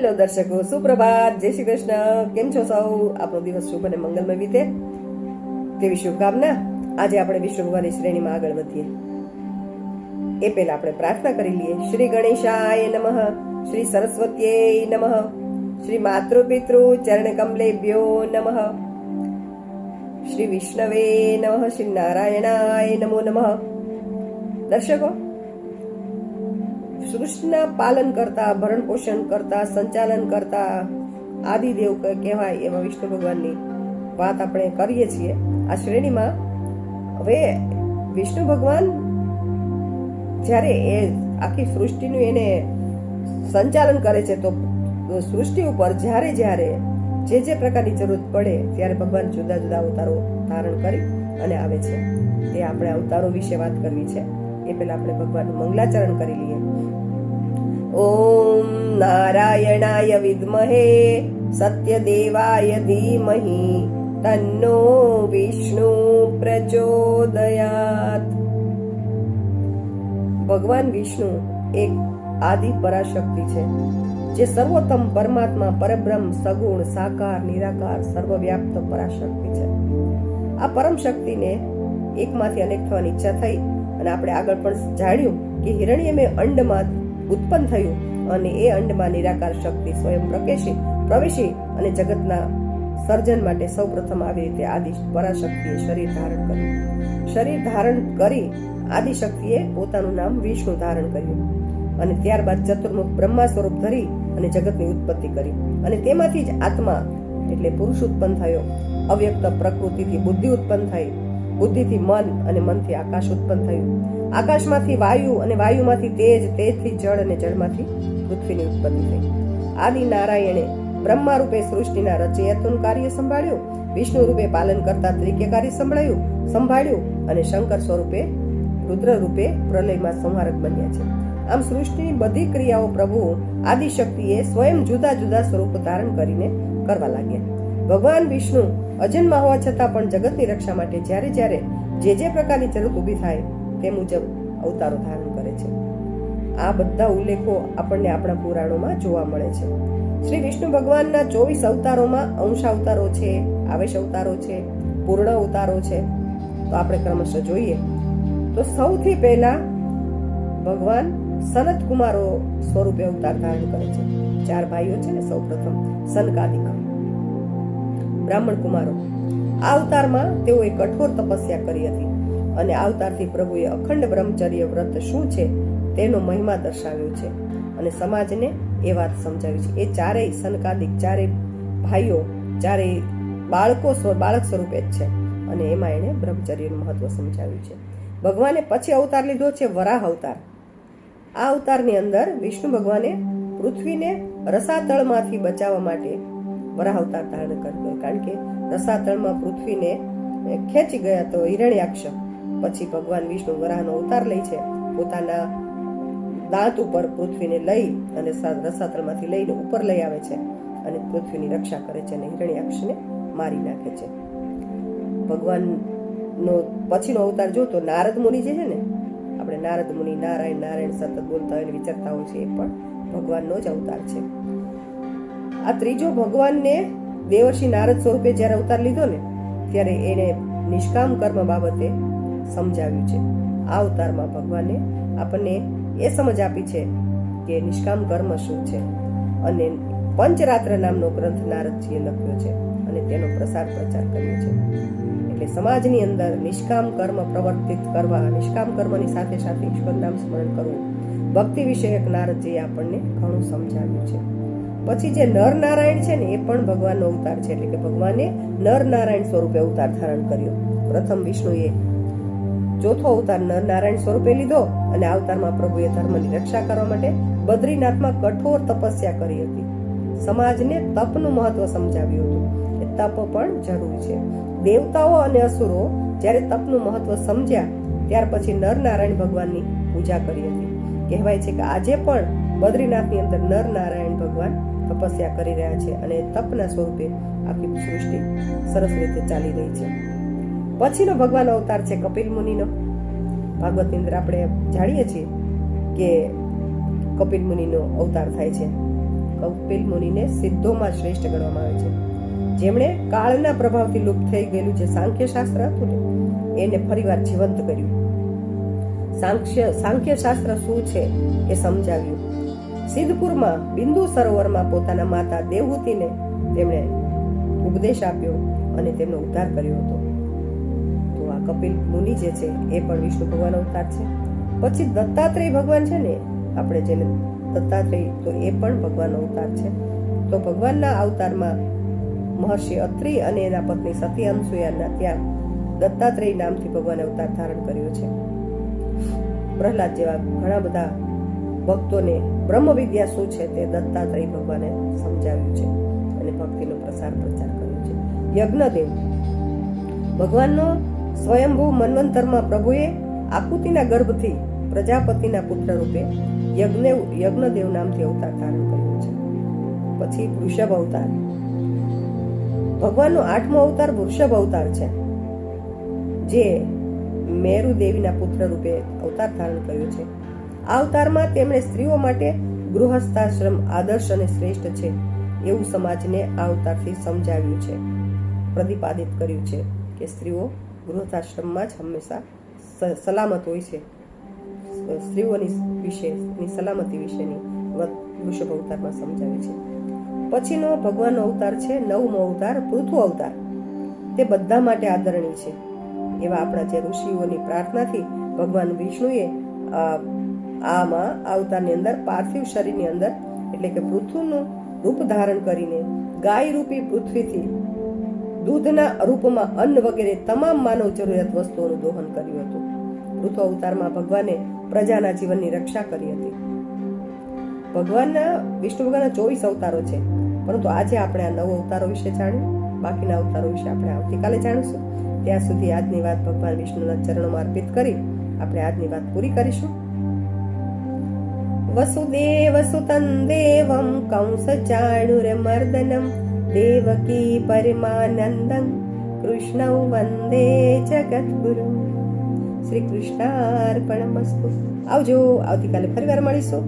Hello દર્શકો, સુપ્રભાત, જય શ્રી કૃષ્ણ. કેમ છો સૌ? આપણો દિવસ શુભ અને મંગલમય વીતે તેવી શુભકામના. આજે આપણે વિષ્ણુ ભગવાનની શ્રેણીમાં આગળ વધીએ એ પહેલા આપણે પ્રાર્થના કરી લઈએ. શ્રી ગણેશાય નમઃ, શ્રી સરસ્વત્યે નમઃ, શ્રી માતૃપિતૃ ચરણ કમલેભ્યો નમઃ, શ્રી વિષ્ણવે નમઃ, શ્રી નારાયણાય નમો નમઃ. દર્શકો, સૃષ્ટિના પાલન કરતા, ભરણ પોષણ કરતા, સંચાલન કરતા આદિદેવ કહેવાય એવા વિષ્ણુ ભગવાનની વાત આપણે કરીએ છીએ આ શ્રેણીમાં. હવે વિષ્ણુ ભગવાન જ્યારે એ આખી સૃષ્ટિનું એને સંચાલન કરે છે, તો સૃષ્ટિ ઉપર જ્યારે જ્યારે જે પ્રકારની જરૂરત પડે ત્યારે ભગવાન જુદા જુદા અવતારો ધારણ કરી અને આવે છે. તે આપણે અવતારો વિશે વાત કરવી છે. એ પહેલા આપણે ભગવાનનું મંગલાચરણ કરી લઈએ. ઓમ નારાયણાય વિદ્મહે સત્યદેવાય ધીમહિ તન્નો વિષ્ણુ પ્રચોદયાત. ભગવાન વિષ્ણુ એક આદિ પરાશક્તિ છે, જે સર્વોત્તમ પરમાત્મા, પરબ્રહ્મ, સગુણ, સાકાર, નિરાકાર, સર્વવ્યાપ્ત પરાશક્તિ છે. આ પરમ શક્તિને એકમાંથી અનેક થવાની ઈચ્છા થઈ અને આપણે આગળ પણ જાણ્યું કે હિરણ્યમે અંડમાં ઉત્પન્ન થયું અને એ અંડમાં નિરાકાર શક્તિ સ્વયં પ્રવેશી અને જગતના સર્જન માટે સૌ પ્રથમ આવી રીતે આદિ પરાશક્તિએ શરીર ધારણ કર્યું. શરીર ધારણ કરી આદિશક્તિએ પોતાનું નામ વિષ્ણુ ધારણ કર્યું અને ત્યારબાદ ચતુર્મુખ બ્રહ્મા સ્વરૂપ ધરી અને જગતની ઉત્પત્તિ કરી. અને તેમાંથી જ આત્મા એટલે પુરુષ ઉત્પન્ન થયો. અવ્યક્ત પ્રકૃતિથી બુદ્ધિ ઉત્પન્ન થઈ, બુદ્ધિથી મન અને મનથી આકાશ ઉત્પન્ન થયું. આકાશમાંથી વાયુ અને વાયુમાંથી તેજ, તેજથી જળ અને જળમાંથી પૃથ્વીની ઉત્પત્તિ થઈ. આદિ નારાયણે બ્રહ્મા રૂપે સૃષ્ટિના રચયતનું કાર્ય સંભાળ્યું, વિષ્ણુ રૂપે પાલન કરતા ત્રિક્ય કાર્ય સંભાળ્યું અને શંકર સ્વરૂપે રુદ્ર રૂપે પ્રલયમાં સંહારક બન્યા છે. આમ સૃષ્ટિની બધી ક્રિયાઓ પ્રભુ આદિશક્તિએ સ્વયં જુદા જુદા સ્વરૂપ ધારણ કરીને કરવા લાગ્યા. ભગવાન વિષ્ણુ અજન્મા હોવા છતાં પણ જગતની રક્ષા માટે જ્યારે જ્યારે જે પ્રકારની જરૂર ઊભી થાય તે મુજબ અવતારો ધારણ કરે છે. આ બધા ઉલ્લેખો આપણને આપણા પુરાણોમાં જોવા મળે છે. શ્રી વિષ્ણુ ભગવાનના 24 અવતારોમાં અંશ અવતારો છે, આવેશ અવતારો છે, પૂર્ણ અવતારો છે. તો આપણે ક્રમશઃ જોઈએ તો સૌથી પહેલા ભગવાન સનત કુમારો સ્વરૂપે અવતાર ધારણ કરે છે. 4 ભાઈઓ છે ને, સૌ પ્રથમ સનકાદિક બ્રાહ્મણ કુમારો. આ અવતારમાં તેઓએ કઠોર તપસ્યા કરી હતી અને આ અવતારથી પ્રભુએ અખંડ બ્રહ્મચર્ય વ્રત શું છે તેનો મહિમા દર્શાવ્યો છે અને સમાજને એ વાત સમજાવી છે. એ ચારેય સનકાદિક, ચારેય ભાઈઓ, ચારેય બાળક સ્વરૂપે જ છે અને એમાં એણે બ્રહ્મચર્યનું મહત્વ સમજાવ્યું છે. ભગવાને પછી અવતાર લીધો છે વરાહ અવતાર. આ અવતારની અંદર વિષ્ણુ ભગવાને પૃથ્વીને રસાતળમાંથી બચાવવા માટે વરાહ અવતાર ધારણ કર્યો, કારણ કે રસાતળમાં પૃથ્વીને ખેંચી ગયા તો હિરણ્યાક્ષ. પછી ભગવાન વિષ્ણુ વરાહનો અવતાર લે છે, પોતાના દાંત ઉપર પૃથ્વીને લઈ અને રસાતળમાંથી લઈને ઉપર લઈ આવે છે અને પૃથ્વીની રક્ષા કરે છે અને હિરણ્યાક્ષને મારી નાખે છે. ભગવાનનો પછીનો અવતાર જો તો નારદ મુનિ જે છે ને, આપણે નારદ મુનિ નારાયણ નારાયણ સતત બોલતા હોય વિચારતા હોય છે, એ પણ ભગવાનનો જ અવતાર છે. આ ત્રીજો ભગવાનને દેવર્ષિ નારદ સ્વરૂપે જ્યારે અવતાર લીધો ને, ત્યારે એને નિષ્કામ કર્મ બાબતે સમજાવ્યું છે. આ અવતારમાં ભગવાને આપણને એ સમજ આપી છે કે નિષ્કામ કર્મ શું છે અને પંચરાત્ર નામનો ગ્રંથ નારદજીએ લખ્યો છે અને તેનો પ્રચાર કર્યો છે. એટલે સમાજની અંદર નિષ્કામ કર્મ પ્રવર્તિત કરવા, નિષ્કામ કર્મની સાથે સાથે ઈશ્વર નામ સ્મરણ કરવું, ભક્તિ વિષયક નારદજીએ આપણને ઘણું સમજાવ્યું છે. પછી જે નર નારાયણ છે ને, એ પણ ભગવાનનો અવતાર છે. એટલે કે ભગવાને નર નારાયણ સ્વરૂપે અવતાર ધારણ કર્યો. પ્રથમ વિષ્ણુએ ચોથો અવતાર નર નારાયણ સ્વરૂપે લીધો અને અવતારમાં પ્રભુએ ધર્મની રક્ષા કરવા માટે બદ્રીનાથમાં કઠોર તપસ્યા કરી હતી. સમાજને તપનું મહત્વ સમજાવ્યું હતું કે તપ પણ જરૂરી છે. દેવતાઓ અને અસુરો જ્યારે તપનું મહત્વ સમજ્યા ત્યાર પછી નર નારાયણ ભગવાનની પૂજા કરી હતી. કહેવાય છે કે આજે પણ બદ્રીનાથની અંદર નર નારાયણ ભગવાન તપસ્યા કરી રહ્યા છે અને તપના સ્વરૂપે આખી સૃષ્ટિ સરસ રીતે ચાલી રહી છે. પછીનો ભગવાન અવતાર છે કપિલ મુનિનો. ભાગવતની અંદર આપણે જાણીએ છીએ કે કપિલ મુનિનો અવતાર થાય છે કપિલ મુનિને સિદ્ધોમાં શ્રેષ્ઠ ગણવામાં આવે છે, જેમણે કાળના પ્રભાવથી લુપ્ત થઈ ગયેલું જે સાંખ્ય શાસ્ત્ર હતું ને એને ફરીવાર જીવંત કર્યું. સાંખ્ય શાસ્ત્ર શું છે એ સમજાવ્યું. સિદ્ધપુરમાં બિંદુ સરોવરમાં પોતાના માતા દેવહૂતિને તેમણે ઉપદેશ આપ્યો અને તેમનો ઉદ્ધાર કર્યો હતો. તો આ કપિલ મુનિ જે છે એ પણ વિષ્ણુ ભગવાન અવતાર છે. પછી દત્તાત્રેય ભગવાન છે ને, આપણે જેને દત્તાત્રેય, તો એ પણ ભગવાન અવતાર છે. તો ભગવાનના અવતારમાં મહર્ષિ અત્રિ અને એના પત્ની સતી અનસુયાના ત્યાં દત્તાત્રેય નામથી ભગવાને અવતાર ધારણ કર્યો છે. પ્રહલાદ જેવા ઘણા બધા ભક્તોને બ્રહ્મ વિદ્યા શું છે તે દત્તાત્રેય ભગવાને સમજાવ્યું છે અને ભક્તિનો પ્રચાર કર્યો છે. યજ્ઞદેવ ભગવાનનો સ્વયંભૂ મન્વંતરમાં પ્રભુએ આકુતિના ગર્ભથી પ્રજાપતિના પુત્ર રૂપે યજ્ઞદેવ નામથી અવતાર ધારણ કર્યો છે. પછી વૃષભ અવતાર, ભગવાનનો 8મો અવતાર વૃષભ અવતાર છે, જે મેરુ દેવીના પુત્ર રૂપે અવતાર ધારણ કર્યો છે. આ અવતારમાં તેમણે સ્ત્રીઓ માટે ગૃહસ્થાશ્રમ આદર્શ અને શ્રેષ્ઠ છે એવું સમાજને આ અવતારથી સમજાવ્યું છે, પ્રતિપાદિત કર્યું છે કે સ્ત્રીઓ ગૃહસ્થાશ્રમમાં જ હંમેશા સલામત હોય છે. સ્ત્રીઓની સલામતી વિશેની વૃષભ અવતારમાં સમજાવે છે. પછીનો ભગવાનનો અવતાર છે 9મો અવતાર પૃથુ અવતાર. તે બધા માટે આદરણીય છે. એવા આપણા જે ઋષિઓની પ્રાર્થનાથી ભગવાન વિષ્ણુએ આમાં અવતારની અંદર પાર્થિવ શરીરની અંદર એટલે કે પૃથ્વીનું રૂપ ધારણ કરીને ગાય રૂપી પૃથ્વીથી દૂધના રૂપમાં અન્ન વગેરે તમામ માનવ જરૂરિયાત વસ્તુઓનું દોહન કર્યું હતું. પૃથુ અવતારમાં ભગવાને પ્રજાના જીવનની રક્ષા કરી હતી. વિષ્ણુ ભગવાનના 24 અવતારો છે, પરંતુ આજે આપણે આ 9 અવતારો વિશે જાણ્યું. બાકીના અવતારો વિશે આપણે આવતીકાલે જાણીશું. ત્યાં સુધી આજની વાત ભગવાન વિષ્ણુના ચરણોમાં અર્પિત કરી આપણે આજની વાત પૂરી કરીશું. વસુદેવ સુતં દેવં કંસ ચાણુરમર્દનમ દેવકી પરમાનંદં કૃષ્ણં વંદે જગદ્ગુરુ. શ્રી કૃષ્ણાર્પણમસ્તુ. આવજો. આવતીકાલે ફરીવાર મળીશું.